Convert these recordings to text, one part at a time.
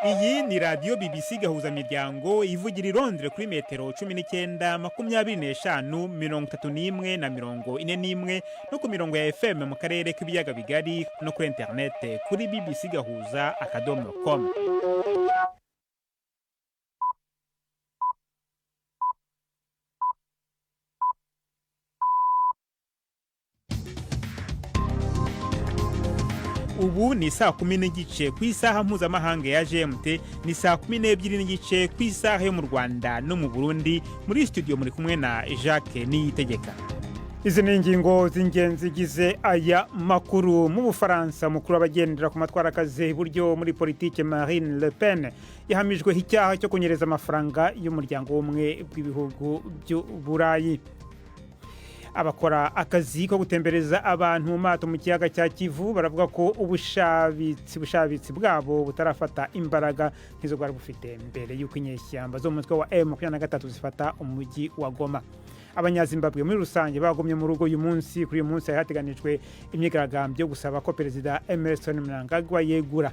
Iyi ni radio BBC gahuza miryango ivugira irondere kuri metero 19 25 31 na 41 no ku mirongo ya FM mu karere k'ibiyaga bigari no kuri internet kuri bbcgahuza.com. Ubu ni saa 10 n'igice ku isaha mpuzamahanga ya GMT, ni saa 12 n'igice ku isaha yo mu Rwanda no mu Burundi. Muri studio muri kumwe na Jacques Niyitegeka. Izi ni ingingo z'ingenzi gize aya makuru. Mu Bufaransa, mukuru abagendera ku matwarakazi iburyo muri politike Marine Le Pen yahamijwe icyaha cyo kunyereza amafaranga y'umuryango w'umwe bw'ibihugu by'Uburayi. Abakora akazi ko gutembereza abantu mu mato mu kiyaga cya Kivu baravuga ko ubushabitsi bwabo butarafata imbaraga nk'izo bwari bufite mbere y'uko inyeshyamba zo mu mutwe wa M23 zifata umujyi wa Goma. Abanyazimbabwe muri rusange bagomye mu rugo uyu munsi. Kuri uyu munsi hateganijwe imyigaragambyo gusaba ko Perezida Emmerson Mnangagwa yegura.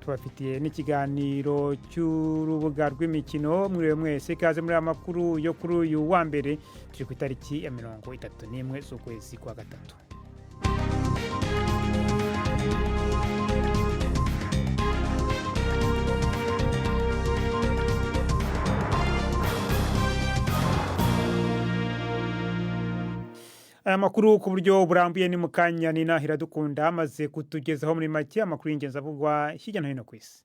Tubafitiye n'ikiganiro cy'urubuga rw'imikino. Muri mwese kaze muri amakuru yo kuri uyu wa mbere, turi ku itariki ya 31 z'ukwezi kwa gatatu. Aya makuru ku buryo burambuye ni mukanya ni Nahira Dukunda amaze kutugezaho muri make amakuru y'ingenzi avugwa hirya no hino ku isi.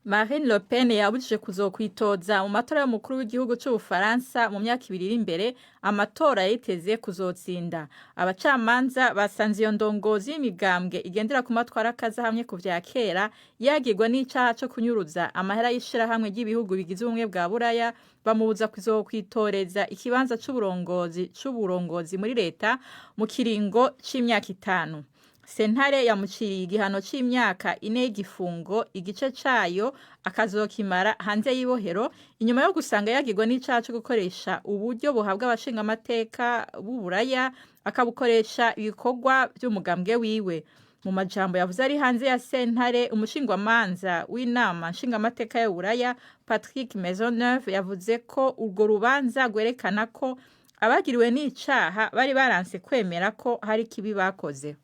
Marine Le Pen yabujije kuzokwitoza mu matora y'umukuru w'igihugu cy'Ubufaransa mu myaka 2 iri imbere. Amatora yiteze kuzotsinda. Abacamanza basanze iyo ndongozi y'imigambwe igendera ku matwara akaza hamwe ku vya kera yagirwa n'icaha cyo kunyuruza amahera y'ishira hamwe ry'ibihugu bigize ubumwe bwa Buraya, bamubuza kuzokwitoreza ikibanza c'uburongozi muri leta mu kiringo c'imyaka 5. Sentare yamuciriye igihano c'imyaka 4 y'igifungo, igice cayo akazokimara hanze y'ibohero inyuma yo gusanga yagirwa n'icaha cyo gukoresha uburyo buhabwa abashinga amateka b'Uburaya akabukoresha ibikorwa by'umugambwe wiwe. Mu majambo yavuze ari hanze ya sentare, umushingwamanza w'inama nshingamateka y'Uburaya Patrick Maisonneuve yavuze ko urwo rubanza gwerekana ko abagiriwe n'icaha bari baranse kwemera ko hari kibi bakoze.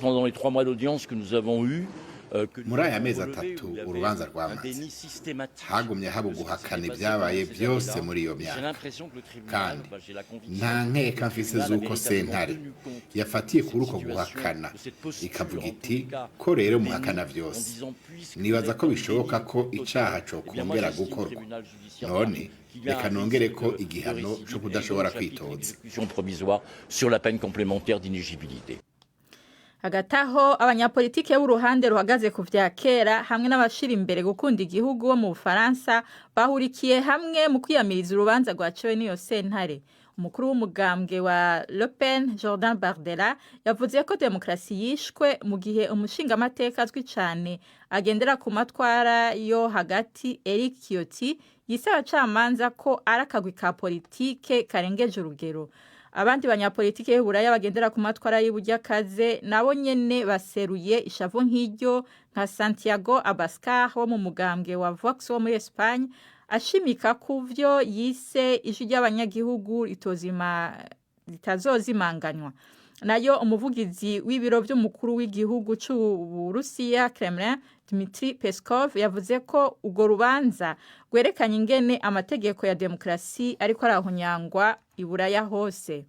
Pendant les 3 mois d'audience que nous avons eu, muri aya mezi atatu urubanza rwamaze hagumye haba guhakana ibyabaye byose muri iyo myaka, kandi nta nkeka mfise z'uko sentare yafatiye kuri uko guhakana ikavuga iti ko rero muhakana byose. Nibaza ko bishoboka ko icaha cyo kongera gukorwa, none reka nongere ko igihano cyo kudashobora kwitoza. Sur la peine complémentaire d'inéligibilité. Hagataho abanyapolitike b'uruhande ruhagaze ku vya kera hamwe n'abashira imbere gukunda igihugu bo mu Bufaransa bahurikiye hamwe mu kwiyamiriza urubanza rwaciwe n'iyo sentare. Umukuru w'umugambwe wa Le Pen, Jordan Bardella, yavuze ko demokrasi yishwe mu gihe umushinga amateka azwi cyane agendera ku matwara yo hagati Eric Ciotti yisaba abacamanza ko arakagwi ka politike karengeje urugero. Abandi banyapolitike y'Uburaya bagendera ku matwara y'uburyakaze nabo nyene baseruye ishavu nk'iryo, nka Santiago Abascal wo mu mugambwe wa Vox wo muri Espagne, ashimika kuvyo yise ijwi ry'abanyagihugu litazozimanganywa. Nayo umuvugizi w'ibiro by'umukuru w'igihugu c'Uburusiya Kremlin, Dmitry Peskov, yavuze ko urwo rubanza gwerekanye ingene amategeko ya demokrasi ariko arahunyangwa iburaya hose.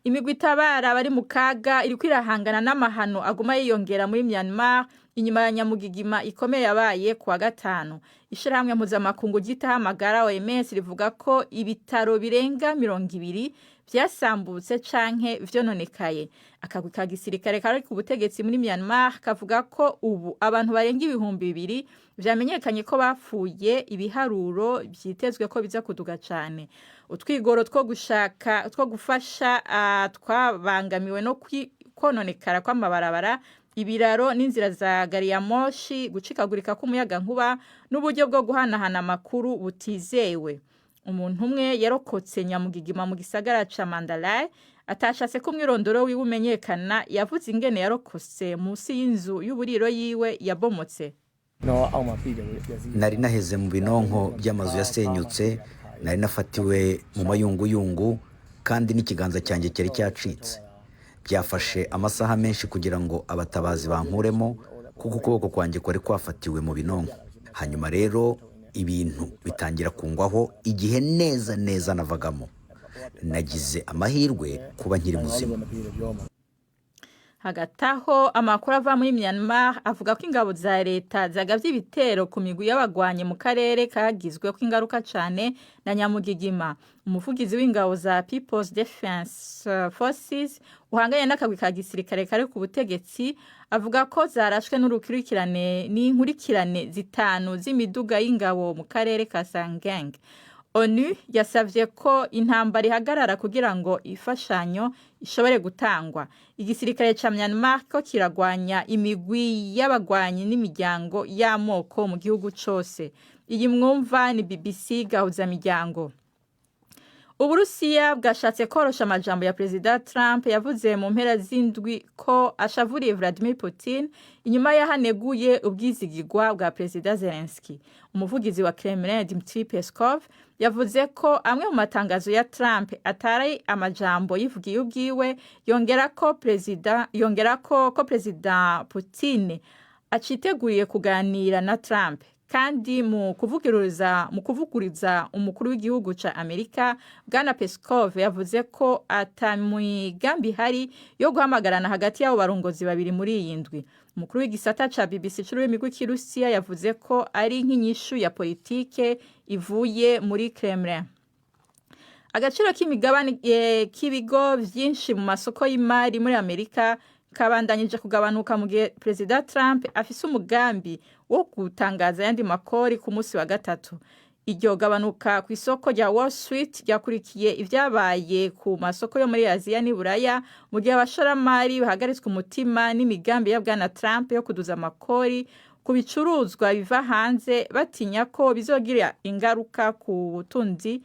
Imigwi itabara bari mu kaga iri kwirahangana n'amahano aguma yiyongera muri Myanmar inyuma ya nyamugigima ikomeye yabaye kuwa gatanu. Ishirahamwe mpuzamakungu ryitaho amagara OMS rivuga ko ibitaro birenga 200 vyasambutse canke vyononekaye. Akagwi ka gisirikare kari ku butegetsi muri Myanmar kavuga ko ubu abantu barenga 2,000 vyamenyekanye ko bapfuye, ibiharuro vyitezwe ko biza kuduga cane. Utwigoro two gufasha twabangamiwe no kononekara kw'amabarabara, ibiraro n'inzira za gari ya moshi, gucikagurika k'umuyaga nkuba n'uburyo bwo guhanahana amakuru butizewe. Umuntu umwe yarokotse nyamugigima mu gisagara ca Mandalay atashase ko umwirondoro wiwe umenyekana, yavuze ingene yarokose munsi y'inzu y'uburiro yiwe yabomotse. nari naheze mu binonko by'amazu yasenyutse, nari nafatiwe mu mayunguyungu kandi n'ikiganza cyanjye cyari cyacitse. Byafashe amasaha menshi kugira ngo abatabazi bankuremo kuko ukuboko kwanjye kwari kwafatiwe mu binonko. Hanyuma rero ibintu bitangira kungwaho igihe neza navagamo. Nagize amahirwe kuba nkiri muzima. Hagati aho amakuru ava muri Myanmar avuga ko ingabo za leta zagavye ibitero ku migwi y'abagwanye mu karere kagizwe ko ingaruka cyane na nyamugigima. Umuvugizi w'ingabo za People's Defense Forces uhanganye n'akagwi ka gisirikare kare ku butegetsi avuga ko zarashwe n'inkurikirane zitanu z'imiduga y'ingabo mu karere ka Sangeng. ONU yasavye ko intambara ihagarara kugira ngo ifashanyo ishobore gutangwa. Igisirikare ca Myanmar ko kiragwanya imigwi y'abagwanyi n'imiryango y'amoko mu gihugu cose. Iyi mwumva ni BBC gahuza miryango. Uburusiya bwashatse korosha amajambo ya Perezida Trump yavuze mu mpera z'indwi ko ashavuriye Vladimir Putin inyuma yahaneguye ubwizigirwa bwa Perezida Zelensky. Umuvugizi wa Kremlin Dmitry Peskov yavuze ko amwe mu matangazo ya Trump atari amajambo yivugiye ubwiwe, yongera ko Perezida Putin aciteguriye kuganira na Trump. Kandi mu kuvuguriza umukuru w'igihugu ca Amerika Bwana Peskov yavuze ko atamigambi hari yo guhamagarana hagati y'abo barongozi babiri muri iyi ndwi. Umukuru w'igisata ca BBC c'ururimi rw'ikirusiya yavuze ko ari nk'inyishu ya politike ivuye muri Kremlin. Agaciro k'imigabane k'ibigo vyinshi mu masoko y'imari muri Amerika kabandanyije kugabanuka mu gihe Perezida Trump afise umugambi wo gutangaza yandi makori ku munsi wa gatatu. Iryo gabanuka ku isoko rya Wall Street ryakurikiye ivyabaye ku masoko yo muri Aziya n'Iburaya mu gihe abashoramari bahagaritswe umutima n'imigambi ya Bwana Trump yo kuduza makori ku bicuruzwa biva hanze batinya ko bizogira ingaruka ku butunzi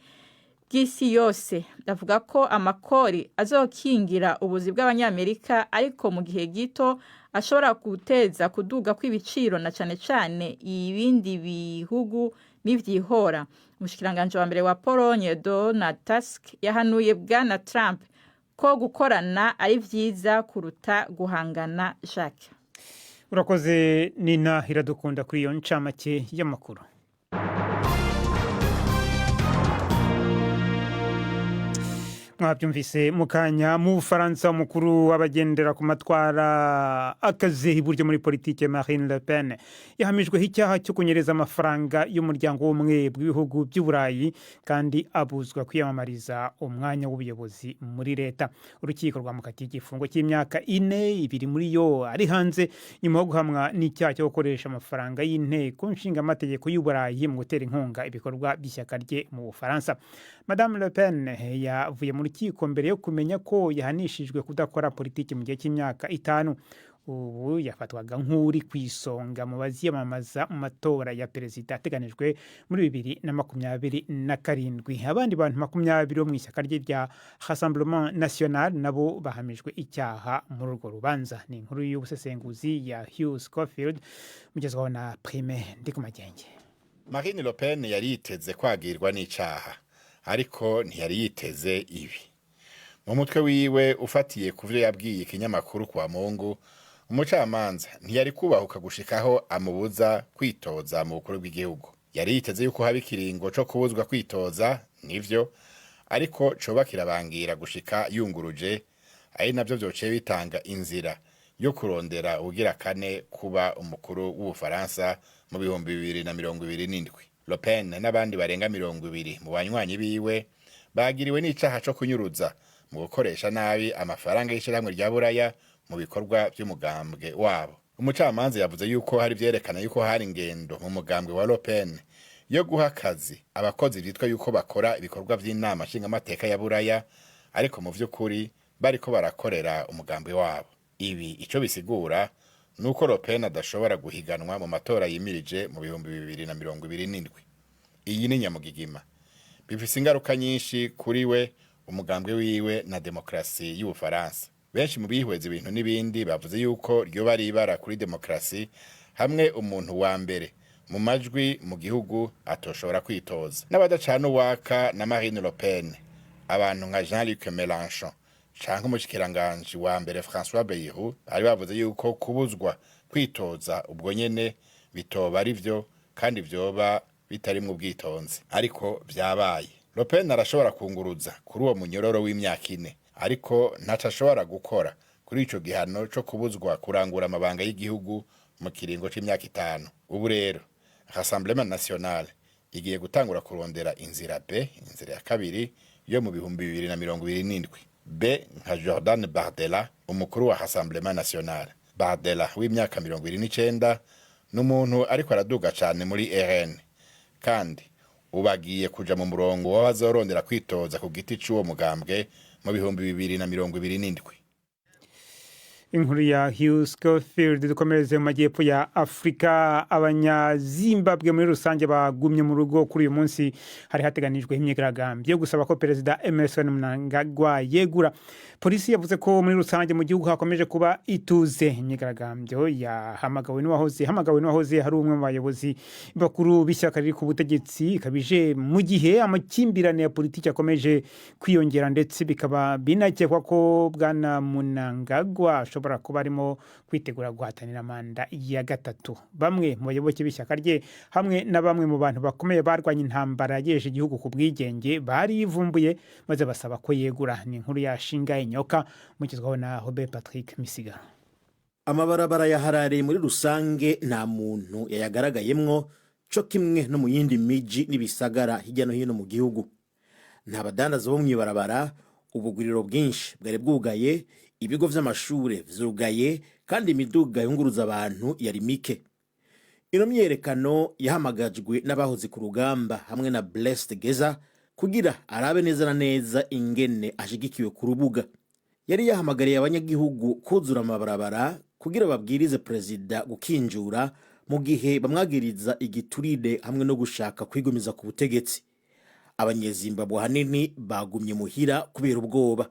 bw'isi yose. Ndavuga ko amakori azokingira ubuzi bw'abanyamerika ariko mu gihe gito ashobora guteza kuduga kw'ibiciro na cane ibindi bihugu n'ivyihora. Umushikiranganje wa mbere wa Pologne Donald Tusk yahanuye Bwana Trump ko gukorana ari vyiza kuruta guhangana. Jacques, urakoze Nina Iradukunda kuri iyo ncamake y'amakuru. Mwabyumvise mukanya mu Bufaransa umukuru w'abagendera ku matwara akaze iburyo muri politike Marine Le Pen yahamijweho icyaha cyo kunyereza amafaranga y'umuryango w'umwe bw'ibihugu by'Uburayi kandi abuzwa kwiyamamariza umwanya w'ubuyobozi muri leta. Urukiko rwamukatiye igifungo cy'imyaka 4, 2 muri yo ari hanze nyuma yo guhamwa n'icyaha cyo gukoresha amafaranga y'inteko nshinga amategeko y'Uburayi mu gutera inkunga ibikorwa by'ishyaka rye mu Bufaransa. Madame Le Pen yavuye mu rukiko mbere yo kumenya ko yahanishijwe kudakora politiki mu gihe cy'imyaka 5. Ubu yafatwaga nk'uri kwisonga mu baziyamamaza mu matora ya perezida ateganijwe muri 2027. Abandi bantu 20 bo mu ishyaka rye rya Rassemblement National nabo bahamijwe icyaha muri urwo rubanza. Ni inkuru y'ubusesenguzi ya Hugh Schofield mugezwaho na Prime Ndikumagenge. Marine Le Pen yari yiteze kwagirwa n'icaha ariko ntiyari yiteze ibi. Mu mutwe wiwe ufatiye kuvyo yabwiye ikinyamakuru kwa Mungu, umucamanza ntiyari kubahuka gushikaho amubuza kwitoza mu bukuru bw'igihugu. Yari yiteze yuko haba ikiringo co kubuzwa kwitoza, nivyo, ariko coba kirabangira gushika yunguruje, ari navyo vyoce bitanga inzira yo kurondera ugira kane kuba umukuru w'Ubufaransa mu 2027. Le Pen n'abandi barenga 20 mu banywanyi biwe bagiriwe n'icaha co kunyuruza mu gukoresha nabi amafaranga y'ishiramwe rya Buraya mu bikorwa by'umugambwe wabo. Umucamanza yavuze yuko hari vyerekana yuko hari ingendo mu mugambwe wa Le Pen yo guha akazi abakozi bitwa yuko bakora ibikorwa by'inama nshinga amateka ya Buraya ariko mu vy'ukuri bariko barakorera umugambwe wabo. Ibi ico bisigura nuko Le Pen adashobora guhiganwa mu matora yimirije mu 2027. Iyi ni nyamugigima. Bifise ingaruka nyinshi kuri we, umugambwe wiwe na demokrasi y'Ubufaransa. Benshi mu bihweza ibintu n'ibindi bavuze yuko ryo bari ibara kuri demokrasi hamwe umuntu wa mbere mu majwi mu gihugu atoshobora kwitoza. N'abadacana uwaka na Marine Le Pen, abantu nka Jean-Luc Mélenchon canke umushikiranganje wa mbere François Bayrou ari bavuze yuko kubuzwa kwitoza ubwo nyene bitoba ari vyo kandi vyoba bitari mu bwitonzi. Ariko vyabaye. Le Pen arashobora kunguruza kuri uwo munyororo w'imyaka 4, ariko ntacashobora gukora kuri ico gihano co kubuzwa kurangura amabanga y'igihugu mu kiringo c'imyaka 5. Ubu rero Rassemblement National igiye gutangura kurondera inzira B, inzira ya kabiri yo mu 2027. B nka Jordan Bardella, umukuru wa Rassemblement National. Bardella w'imyaka 29 n'umuntu ariko araduga cyane muri RN, kandi ubagiye kuja mu murongo w'abazorondera kwitoza ku giti c'uwo mugambwe mu 2027. Inkuru ya Hugh Schofield. Dukomereze mu majyepfo ya Afrika. Abanyazimbabwe muri rusange bagumye mu rugo kuri uyu munsi. Hari hateganijwe imyigaragambyo yo gusaba ko Perezida Emmerson Mnangagwa yegura. Polisi yavuze ko muri rusange mu gihugu hakomeje kuba ituze. Imyigaragambyo yahamagawe n'uwahoze hari umwe mu bayobozi bakuru b'ishyaka riri ku butegetsi, kabije mu gihe amakimbirane ya politiki akomeje kwiyongera, ndetse bikaba binakekwa ko bwana Mnangagwa ashobora kuba arimo kwitegura guhatanira manda ya gatatu. Bamwe mu bayoboke b'ishyaka rye hamwe na bamwe mu bantu bakomeye barwanya intambara yagejeje igihugu ku bwigenge barivumbuye maze basaba ko yegura. Ni inkuru ya Shinga Nyoka mukizwaho na Robert Patrick Misigaro. Amabarabara ya Harare muri rusange nta muntu yayagaragayemwo, co kimwe no mu yindi miji n'ibisagara hirya no hino mu gihugu. Nta badandaza bo mw'ibarabara, ubuguriro bwinshi bwari bwugaye, ibigo vy'amashure vyugaye, kandi imiduga yunguruza abantu yari mike. Ino myerekano yahamagajwe n'abahoze ku rugamba hamwe na Blessed Geza kugira arabe neza na neza ingene ashigikiwe ku rubuga. Yari yahamagariye abanyagihugu kuzura amabarabara kugira babwirize perezida gukinjura mu gihe bamwagiriza igiturire hamwe no gushaka kwigumiza ku butegetsi. Abanyezimbabwe hanini bagumye muhira kubera ubwoba,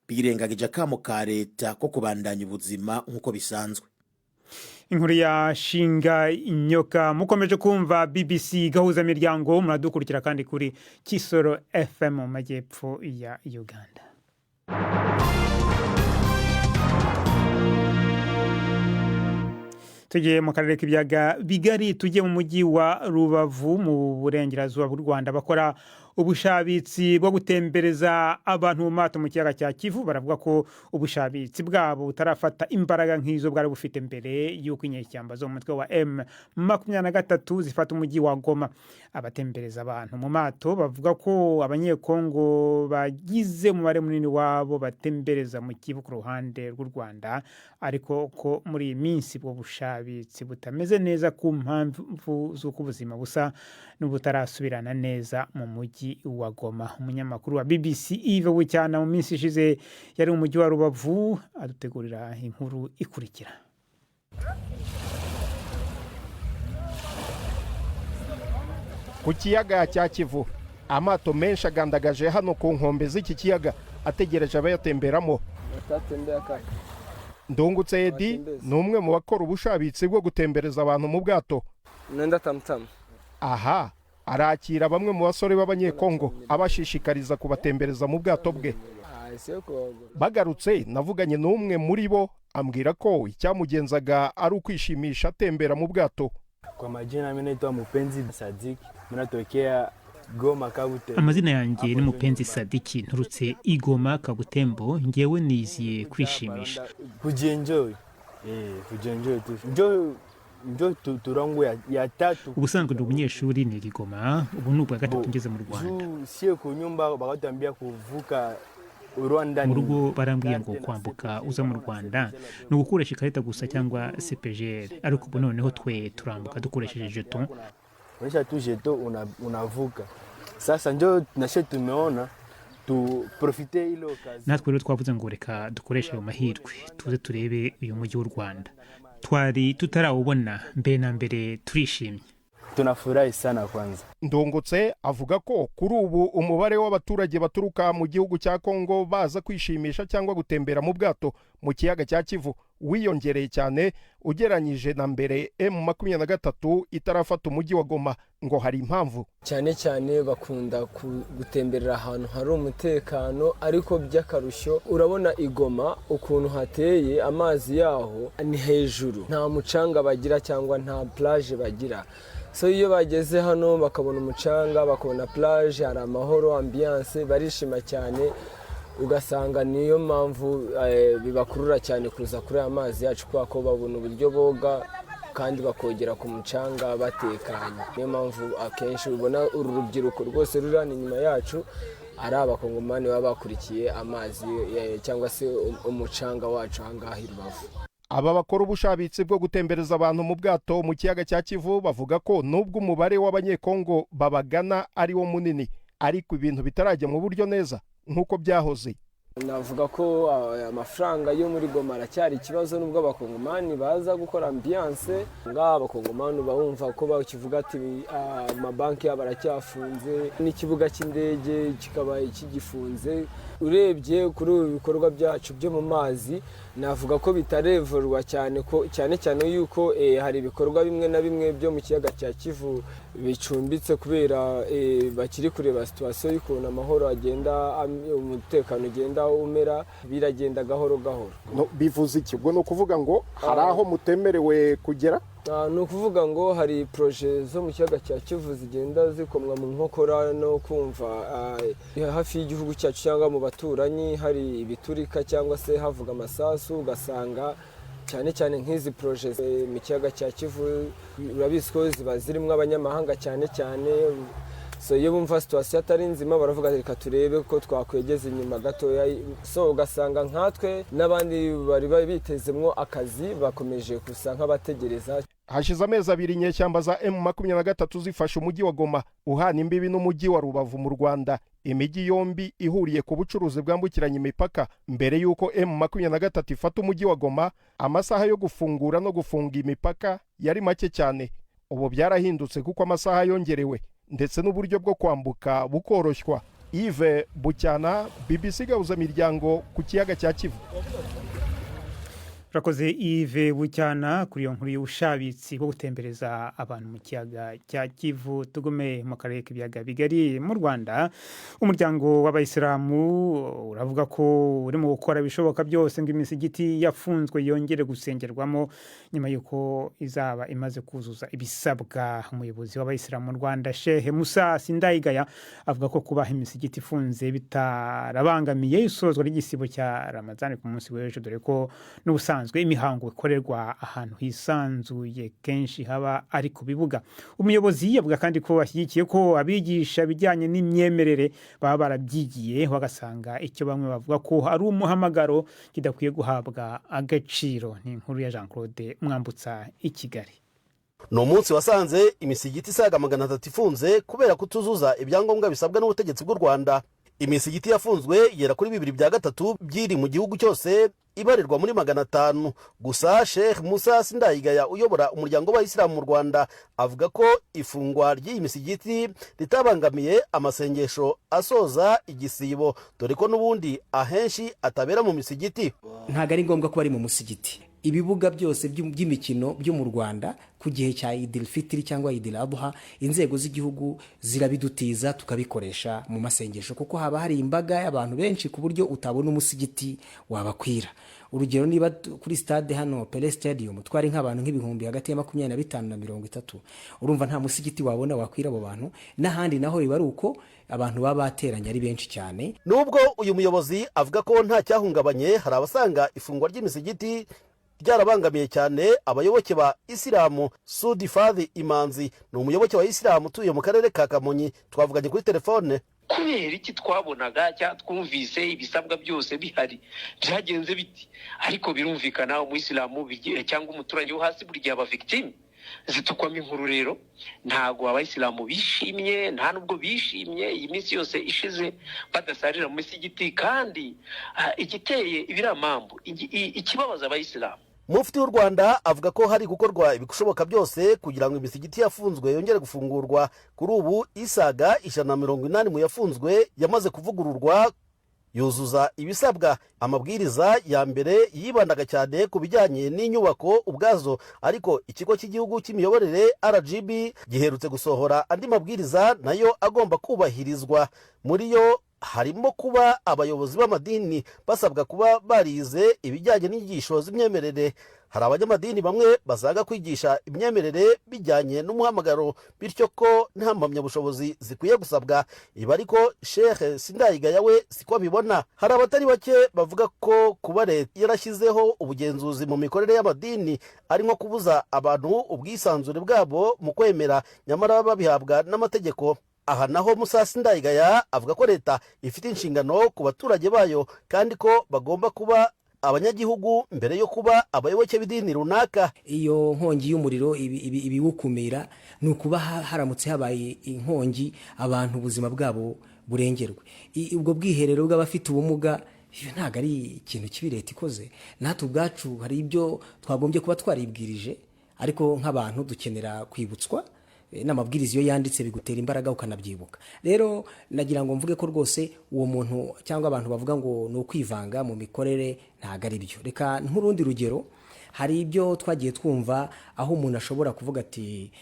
birengagije akamo ka leta ko kubandanya ubuzima nk'uko bisanzwe. Inkuru ya Shinga Nyoka. Mukomeje kumva BBC gahuza miryango, muradukurikira kandi kuri Kisoro FM mu majyepfo ya Uganda. Tugiye mu karere k'ibyaga bigari, tugiye mu mujyi wa Rubavu mu burengerazuba bw'u Rwanda. Bakora ubushabitsi bwo gutembereza abantu mu mato mu kiyaga cya Kivu. Baravuga ko ubushabitsi bwabo butarafata imbaraga nk'izo bwari bufite mbere y'uko inyeshyamba zo mu mutwe wa M23 zifata umujyi wa Goma. Abatembereza abantu mu mato bavuga ko abanyekongo bagize umubare munini wabo batembereza mu Kivu ku ruhande rw'u Rwanda, ariko ko muri iyi minsi bwo bushabitsi butameze neza ku mpamvu z'uko ubuzima busa n'ubutarasubirana neza mu mujyi wa Goma. Umunyamakuru wa BBC Yves Bucyana mu minsi ishize yari mu mujyi wa Rubavu adutegurira inkuru ikurikira. Ku kiyaga cya Kivu, amato menshi agandagaje hano ku nkombe z'iki kiyaga ategereje abayatemberamo. Ndungutse Edi ni umwe mu bakora ubushabitsi bwo gutembereza abantu mu bwato. Aha arakira bamwe mu basore b'abanyekongo abashishikariza kubatembereza mu bwato bwe. Bagarutse navuganye n'umwe muri bo ambwira ko icyamugenzaga ari ukwishimisha atembera mu bwato. Kwa majina mimi naitwa Mupenzi Sadiki, mnatokea Goma Kabutembo. Amazina yanjye ni Mupenzi Sadiki, nturutse Igoma Kabutembo. Ngewe niziye kwishimisha, kujienjoy. Kujienjoy tu. Njo turangu ya tatu. Ubusanzwe ndi umunyeshuri ni Igoma, ubu ni ubwa gatatu ngeze mu Rwanda. Siye ku nyumba bakatambia kuvuka Rwanda. Mu rugo barambwiye ngo kwambuka uza mu Rwanda ni ugukoresha ikarita gusa cyangwa CPGL, ariko ubu noneho twe turambuka dukoresheje jeton. Unesha tu jeton unavuka. Sasa njo nashe tumeona tu profite ile okazi. Natwe rero twavuze ngo reka dukoreshe ayo mahirwe tuze turebe uyu mujyi w'u Rwanda. Twari tutarawubona mbere na mbere, turishimye. Tunafurahi sana kwanza. Ndungutse avuga ko kuri ubu umubare w'abaturage baturuka mu gihugu cya Kongo baza kwishimisha cyangwa gutembera mu bwato mu kiyaga cya Kivu wiyongereye cyane ugeranyije na mbere M23 itarafata umujyi wa Goma. Ngo hari impamvu cyane cyane bakunda gutemberera ahantu hari umutekano, ariko by'akarusho urabona igoma ukuntu hateye, amazi yaho ni hejuru, nta mucanga bagira cyangwa nta plage bagira. So iyo bageze hano bakabona umucanga, bakabona plage, hari amahoro, ambiance, barishima cyane, ugasanga niyo mpamvu bibakurura cyane kuza kuri amazi yacu, kwa ko babona uburyo boga kandi bakogera ku mucanga batekanye. Niyo mpamvu akenshi ubona uru rubyiruko rwose rurana inyuma yacu ari abakongomani baba bakurikiye amazi cyangwa se umucanga wacu ahangaha i Rubavu. Aba bakora ubushabitsi bwo gutembereza abantu mu bwato mu kiyaga cya Kivu bavuga ko nubwo umubare w'abanyekongo babagana ari wo munini, ariko ibintu bitarajya mu buryo neza nk'uko byahoze. Navuga ko amafaranga yo muri Goma aracyari ikibazo, nubwo abakongomani baza gukora ambiance, abakongomani bumva ko bakivuga ati amabanki yabo aracyafunze n'ikibuga cy'indege kikaba kigifunze. Urebye kuri ubu bikorwa byacu byo mu mazi, navuga ko bitarevorwa cyane, ko cyane yuko hari ibikorwa bimwe na bimwe byo mu kiyaga cya Kivu bicumbitse kubera bakiri kureba situation y'ukuntu amahoro agenda, umutekano ugenda umera, biragenda gahoro gahoro. No, bivuze iki? Ubwo no kuvuga ngo hari aho mutemerewe kugera? Ni ukuvuga ngo hari projet zo mu kiyaga cya Kivu zigenda zikomwa mu nkokora no kumva hafi y'igihugu cyacu cyangwa mu baturanyi hari ibiturika cyangwa se havuga amasasu, ugasanga cyane nk'izi projet mu kiyaga cya Kivu urabizi ko ziba zirimo abanyamahanga cyane. So iyo bumva situation atari nzima baravuga reka turebe ko twakwegeza inyuma gatoya. So ugasanga nkatwe n'abandi bari bitezemwo akazi bakomeje gusa nk'abategereza. Hashize amezi 2 inyeshyamba za M23 zifashe umujyi wa Goma uhana imbibi n'umujyi wa Rubavu mu Rwanda, imijyi yombi ihuriye ku bucuruzi bwambukiranya imipaka. Mbere yuko M23 ifata umujyi wa Goma, amasaha yo gufungura no gufunga imipaka yari make cyane. Ubu byarahindutse kuko amasaha yongerewe ndetse n'uburyo bwo kwambuka bukoroshywa. Yves Bucyana, BBC Gahuza Miryango, ku kiyaga cya Kivu. Rakoze Yves Bucyana kuri iyo nkuru y'ubushabitsi bwo gutembereza abantu mu kiyaga cya Kivu. Tugume mu karere k'ibiyaga bigari mu Rwanda. Umuryango w'Abayisilamu uravuga ko urimo gukora ibishoboka byose ngo imisigiti yafunzwe yongere gusengerwamo nyuma yuko izaba imaze kuzuza ibisabwa. Umuyobozi w'Abayisilamu mu Rwanda Sheikh Musa Sindayigaya avuga ko kubaha imisigiti ifunze bitarabangamiye isozwa ry'igisibo cya Ramazani ku munsi w'ejo, dore ko n'ubusanzwe imihango ikorerwa ahantu hisanzuye kenshi haba ari ku bibuga. Umuyobozi yavuga kandi ko ashyigikiye ko abigisha bijyanye n'imyemerere baba barabyigiye, bagasanga icyo bamwe bavuga ko ari umuhamagaro kidakwiye guhabwa agaciro. Ni inkuru ya Jean Claude Mwambutsa i Kigali. No munsi wasanze imisigiti isaga 300 ifunze kubera kutuzuza ibyangombwa bisabwa n'ubutegetsi bw'u Rwanda. Imisigiti yafunzwe yera kuri 2/3 byiri mu gihugu cyose, ibarirwa muri 500. Gusa Sheikh Musa Sindayigaya uyobora umuryango w'Abayisilamu mu Rwanda avuga ko ifungwa ry'iyi misigiti ritabangamiye amasengesho asoza igisibo, dore ko n'ubundi ahenshi atabera mu misigiti. Ntago ari ngombwa ko bari mu musigiti. Ibibuga byose by'imikino byo mu Rwanda ku gihe cya Idil Fitri cyangwa Idil Adha, inzego z'igihugu zirabidutiza tukabikoresha mu masengesho, kuko haba hari imbaga y'abantu benshi ku buryo utabona umusigiti wabakwira. Urugero, niba kuri stade hano Pele Stadium twari nk'abantu nk'ibihumbi hagati ya 25 na 30, urumva nta musigiti wabona wakwira abo bantu. N'ahandi naho biba ari uko abantu baba bateranye ari benshi cyane. Nubwo uyu muyobozi avuga ko nta cyahungabanye, hari abasanga ifungwa ry'imisigiti ryarabangamiye cyane abayoboke ba Isilamu. Sudi Fadhi Imanzi ni umuyoboke wa Isilamu utuye mu karere ka Kamonyi, twavuganye kuri telefone. Kubera iki twabonaga cyangwa twumvise ibisabwa byose bihari byagenze biti, ariko birumvikana umuyisilamu cyangwa umuturage wo hasi buri gihe aba victime zitukwamo inkuru. Rero ntago Abayisilamu bishimye, nta nubwo bishimye iyi minsi yose ishize badasarira mu misigiti, kandi igiteye ibiramambu ikibabaza Abayisilamu. Mufti w'u Rwanda avuga ko hari gukorwa ibishoboka byose kugira ngo imisigiti yafunzwe yongere gufungurwa. Kuri ubu isaga 180 mu yafunzwe yamaze kuvugururwa yuzuza ibisabwa. Amabwiriza ya mbere yibandaga cyane ku bijyanye n'inyubako ubwazo, ariko ikigo cy'igihugu cy'imiyoborere RGB giherutse gusohora andi mabwiriza nayo agomba kubahirizwa. Muri yo harimo kuba abayobozi b'amadini basabwa kuba barize ibijyanye n'inyigisho z'imyemerere. Hari abanyamadini bamwe basaga kwigisha imyemerere bijyanye n'umuhamagaro, bityo ko nta mpamyabushobozi zikwiye gusabwa. Ibi ariko Sheikh Sindayigaya we siko bibona. Hari abatari bake bavuga ko kuba leta yarashyizeho ubugenzuzi mu mikorere y'amadini ari nko kubuza abantu ubwisanzure bwabo mu kwemera, nyamara babihabwa n'amategeko. Aha naho Musa Sindayigaya avuga ko leta ifite inshingano ku baturage bayo, kandi ko bagomba kuba abanyagihugu mbere yo kuba abayoboke b'idini runaka. Iyo nkongi y'umuriro ibiwukumira ni ukuba haramutse habaye inkongi abantu ubuzima bwabo burengerwe. Ubwo bwiherero bw'abafite ubumuga ntabwo ari ikintu kibi leta ikoze. Natwe ubwacu hari ibyo twagombye kuba twaribwirije, ariko nk'abantu dukenera kwibutswa n'amabwiriza iyo yanditse bigutera imbaraga ukanabyibuka. Rero nagira ngo mvuge ko rwose uwo muntu cyangwa abantu bavuga ngo ni ukwivanga mu mikorere ntabwo ari byo. Reka nk'urundi rugero, hari ibyo twagiye twumva aho umuntu ashobora kuvuga ati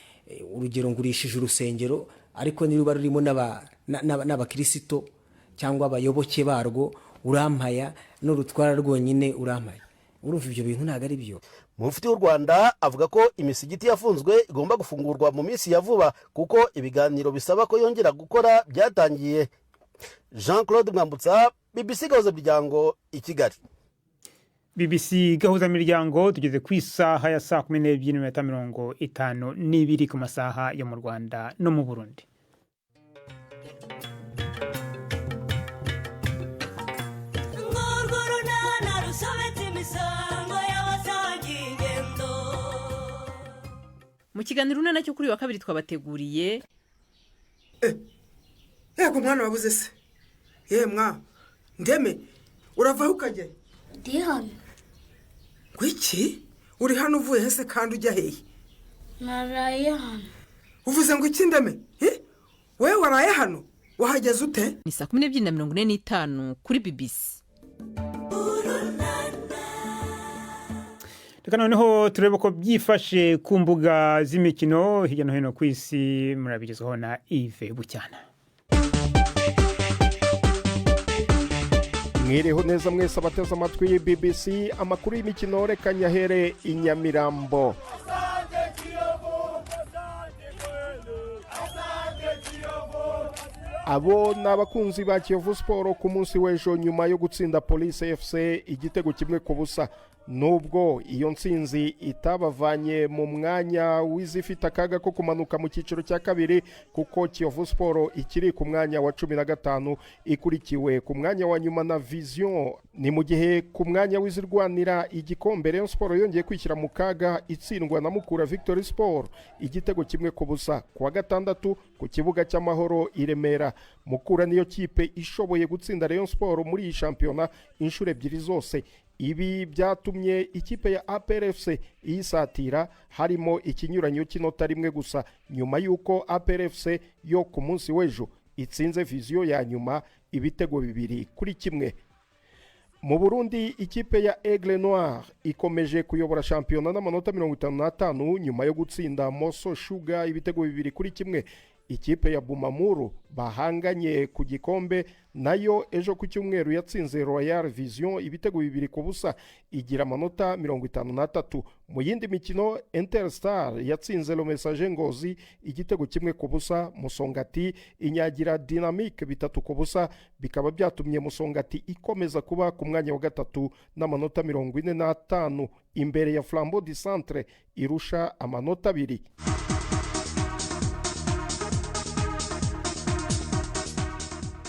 urugero ngurishije urusengero, ariko niruba rurimo n'abakirisito cyangwa abayoboke barwo urampaya, n'urutwara rwonyine urampaya. Urumva ibyo bintu ntabwo ari byo. Mufti w'u Rwanda avuga ko imisigiti yafunzwe igomba gufungurwa mu minsi ya vuba, kuko ibiganiro bisaba ko yongera gukora byatangiye. Jean Claude Mwambutsa, BBC Gahuzamiryango i Kigali. BBC Gahuzamiryango tugeze ku isaha ya saa 12:52 ku masaha yo mu Rwanda no mu Burundi. Mu kiganiro unana cyo kuri wa kabiri twabateguriye yego mwana wabuze se mwa ndeme urava ukajye ndi hano. Gwiki uri hano uvuye hese kandi ujya hehe? Naraye hano. Uvuze ngo iki ndeme? Wewe waraye hano wahageze ute? Ni saa 12:45 kuri BBC. Reka noneho turebe ko byifashe ku mbuga z'imikino hirya no hino ku isi. Murabigezwaho na Yves Bucyana. Mwiriho neza mwese abateze amatwi BBC. Amakuru y'imikino reka nyahere i Nyamirambo. Abo n'abakunzi ba Kiyovu Sport ku munsi w'ejo nyuma yo gutsinda Police FC igitego 1-0. Nubwo iyo ntsinzi itabavanye mu mwanya w'izifite akaga ko kumanuka mu cyiciro cya kabiri, kuko Kiyovu Sport ikiri ku mwanya wa 15 ikurikiwe ku mwanya wa nyuma na Vision. Ni mu gihe ku mwanya w'izirwanira igikombe Rayon Sport yongeye kwishyira mu kaga itsindwa na Mukura Victory Sport igitego 1-0 kuwa gatandatu ku kibuga cy'Amahoro i Remera. Mukura niyo kipe ishoboye gutsinda Rayon Sport muri iyi shampiyona inshuro ebyiri zose. Ibi byatumye ikipe ya APR FC isatira, harimo ikinyuranyo cy'inota rimwe gusa, nyuma yuko APR FC yo ku munsi w'ejo itsinze Vision ya nyuma ibitego 2-1. Mu Burundi ikipe ya Aigle Noir ikomeje kuyobora shampiyona n'amanota 55 nyuma yo gutsinda Moso Sugar ibitego 2-1. Ikipe ya Bumamuru bahanganye ku gikombe nayo ejo ku cyumweru yatsinze Royal Vision ibitego 2-0 igira amanota 53. Mu yindi mikino Interstar yatsinze Le Message Ngozi igitego 1-0. Musongati inyagira Dynamique 3-0, bikaba byatumye Musongati ikomeza kuba ku mwanya wa gatatu n'amanota 45 imbere ya Flambeau du Centre irusha amanota 2.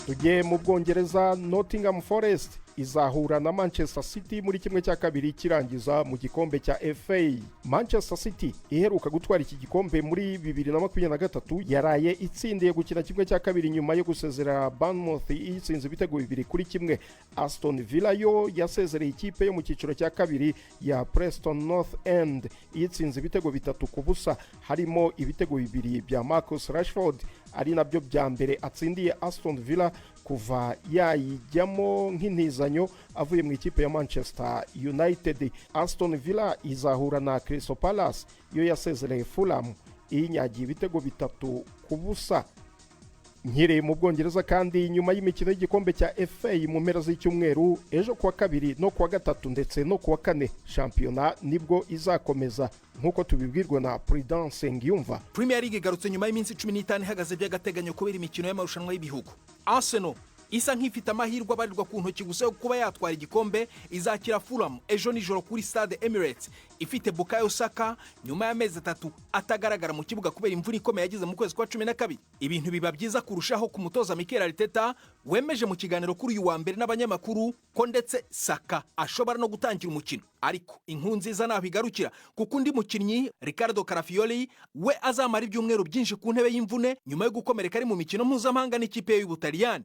Tugiye mu Bwongereza, Nottingham Forest izahura na Manchester City muri kimwe cya kabiri kirangiza mu gikombe cya FA. Manchester City iheruka gutwara iki gikombe muri 2023 yaraye itsindiye gukina kimwe cya kabiri nyuma yo gusezera Bournemouth itsinze ibitego 2-1. Aston Villa yo yasezereye ikipe yo mu cyiciro cya kabiri ya Preston North End itsinze ibitego 3-0, harimo ibitego 2 bya Marcus Rashford ari nabyo bya mbere atsindiye Aston Villa kuva yayijyamo nk'intizanyo avuye mu ikipe ya Manchester United. Aston Villa izahura na Crystal Palace yo yasezereye Fulham inyagiye ibitego 3-0. Nkiri mu Bwongereza kandi nyuma y'imikino y'igikombe cya FA mu mpera z'icyumweru ejo kuwa kabiri no kuwa gatatu ndetse no kuwa kane shampiyona nibwo izakomeza nk'uko tubibwirwa na Prudence Ngiyumva. Premier League igarutse nyuma y'iminsi 15 ihagaze by'agateganyo kubera imikino y'amarushanwa y'ibihugu. Arsenal isa nk'ifite amahirwe abarirwa ku ntoki gusa kuba yatwara igikombe izakira Fulham ejo nijoro kuri Stade Emirates ifite Bukayo Saka nyuma y'amezi 3 atagaragara mu kibuga kubera imvune ikomeye yagize mu kwezi kwa 12. Ibintu biba byiza kurushaho ku mutoza Mikel Arteta wemeje mu kiganiro kuri uyu wa mbere n'abanyamakuru ko ndetse Saka ashobora no gutangira umukino. Ariko inkuru nziza naho igarukira kuko undi mukinnyi Riccardo Carafioli we azamara ibyumweru byinshi ku ntebe y'imvune nyuma yo gukomereka ari mu mikino mpuzamahanga n'ikipe y'Ubutaliyani.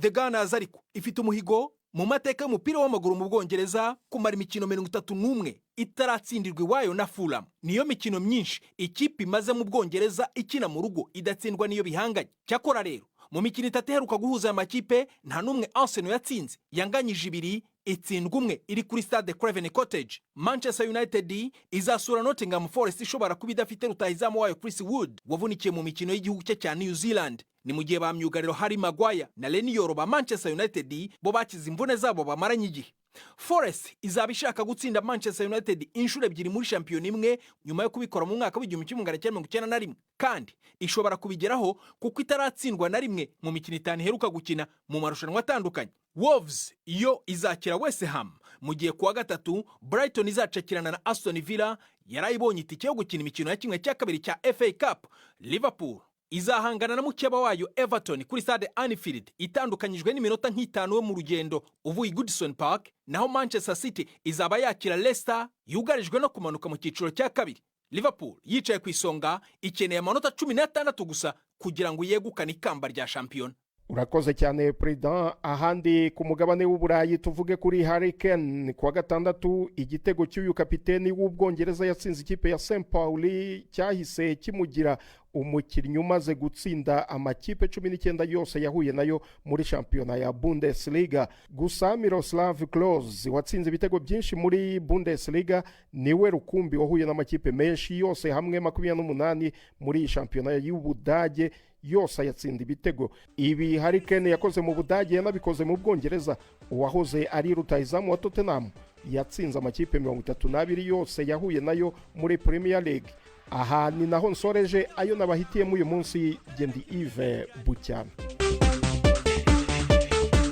The Gunners ariko ifite umuhigo mu mateka y'umupira w'amaguru mu Bwongereza kumara imikino 31 itaratsindirwa iwayo na Fulham. Niyo mikino myinshi ikipe imaze mu Bwongereza ikina mu rugo idatsindwa niyo bihanganye. Cyakora rero mu mikino 3 heruka guhuza amakipe nta numwe Arsenal yatsinze, yanganyije 2 itsindwa 1 iri kuri Stade Craven Cottage. Manchester United izasura Nottingham Forest ishobora kuba idafite rutahizamu wayo Chris Wood wavunikiye mu mikino y'igihugu cye cya New Zealand. Ni mu gihe ba myugariro Harry Maguire na Lenny Yoro ba Manchester United bo bakize imvune zabo bamaranye igihe. Forest izaba ishaka gutsinda Manchester United inshuro 2 muri shampiyona imwe nyuma yo kubikora mu mwaka w'1991 kandi ishobora kubigeraho kuko itaratsindwa na rimwe mu mikino 5 heruka gukina mu marushanwa atandukanye. Wolves iyo izakira West Ham mu gihe kuwa gatatu Brighton izacakirana na Aston Villa yarayibonye itike yo gukina imikino ya kimwe cya kabiri cya FA Cup. Liverpool izahangana na mukeba wayo Everton kuri Stade Anfield itandukanyijwe n'iminota nk'itanu yo mu rugendo uvuye Goodison Park. Naho Manchester City izaba yakira Leicester yugarijwe no kumanuka mu cyiciro cya kabiri. Liverpool yicaye ku isonga ikeneye amanota 16 gusa kugira ngo yegukane ikamba rya shampiyona. Urakoze cyane President. Ahandi ku mugabane w'Uburayi tuvuge kuri Harry Kane kuwa gatandatu igitego cy'uyu kapiteni w'Ubwongereza yatsinze ikipe ya St Pauli cyahise kimugira umukinnyi umaze gutsinda amakipe 19 yose yahuye nayo muri shampiyona ya Bundesliga. Gusa Miroslav Klose watsinze ibitego byinshi muri Bundesliga niwe rukumbi wahuye n'amakipe menshi yose hamwe 28 muri shampiyona y'Ubudage yose yatsinda ibitego. Ibi Harry Kane yakoze mu Budage yanabikoze mu Bwongereza. Uwahoze ari rutahizamu wa Tottenham yatsinze amakipe 32 yose yahuye nayo muri Premier League. Aha ni naho nsoreje ayo nabahitiyemo uyu munsi. Gendi Yves Bucyana.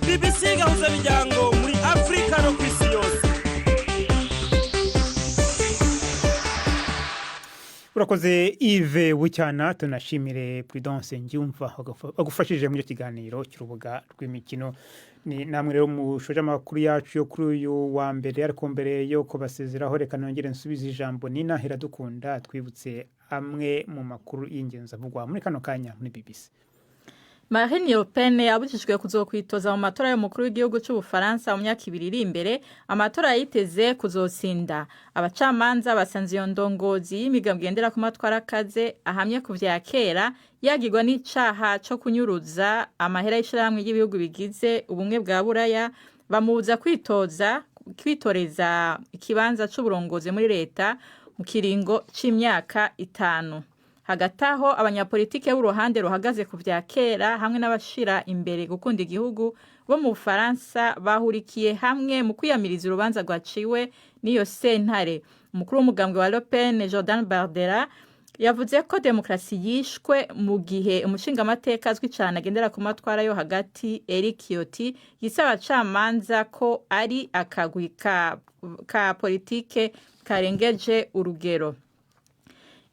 BBC gahuza bijyango muri Afrika no kwisi yose. Urakoze Yves Bucyana, tunashimire Prudence Ngiyumva agufashije muri kiganiro cy'urubuga rw'imikino. Ni namwe rero mushoje amakuru yacu yo kuri uyu wa mbere, ariko mbere yo kubasezeraho reka nongere nsubize ijambo Nina Iradukunda twibutse amwe mu makuru y'ingenzi avugwa muri kano kanya muri BBC. Marine Le Pen yabujijwe kuzokwitoza mu matora y'umukuru w'igihugu cy'Ubufaransa mu myaka 2 iri imbere. Amatora yiteze kuzotsinda. Abacamanza basanze iyo ndongozi y'imigambwe igendera ku matwara kaze ahamye ku vya kera yagirwa n'icaha cyo kunyuruza amahera y'ishiramwe y'ibihugu bigize ubumwe bwa Buraya, bamubuza kwitoreza ikibanza c'uburongozi muri leta mu kiringo c'imyaka 5. Hagati aho abanyapolitike b'uruhande ruhagaze ku vya kera hamwe n'abashira imbere gukunda igihugu bo mu Bufaransa bahurikiye hamwe mu kwiyamiriza urubanza rwaciwe n'iyo sentare. Umukuru w'umugambwe wa Le Pen Jordan Bardella yavuze ko demokrasi yishwe mu gihe umushingamateka azwi cyane agendera ku matwara yo hagati Eric Ciotti yisaba abacamanza ko ari akagwi ka politike karengeje urugero.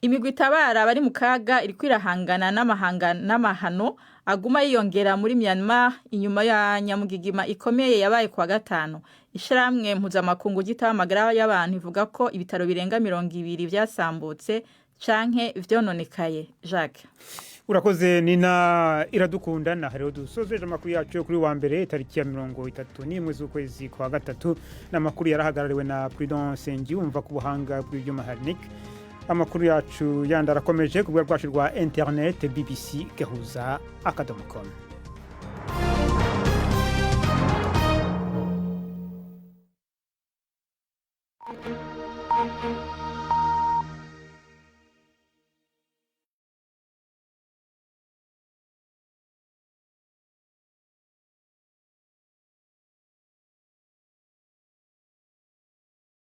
Imigwi itabara bari mu kaga iri kwirahangana n'amahano aguma yiyongera muri Myanmar inyuma ya nyamugigima ikomeye yabaye kwa gatanu. Ishiramwe mpuzamakungu gitamagara y'abantu ivuga ko ibitaro birenga 200 byasambutse canke vyononekaye. Jacques, urakoze Nina Iradukunda. Na rero dusozeje amakuru yacu kuri wa mbere tariki ya 31 z'ukwezi kwa gatatu, n'amakuru yarahagarariwe na Prudence Ngiyumva ku buhanga bw'ibyuma Harnik. Amakuru yacu yandarakomeje ku rwego rwacu rwa internet bbc gahuza.com.